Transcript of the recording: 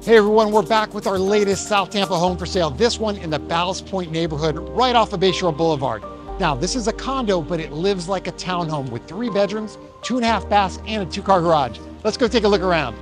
Hey everyone, we're back with our latest South Tampa home for sale. This one in the Ballast Point neighborhood, right off of Bayshore Boulevard. Now, this is a condo, but it lives like a townhome with 3 bedrooms, 2.5 baths, and a 2-car garage. Let's go take a look around.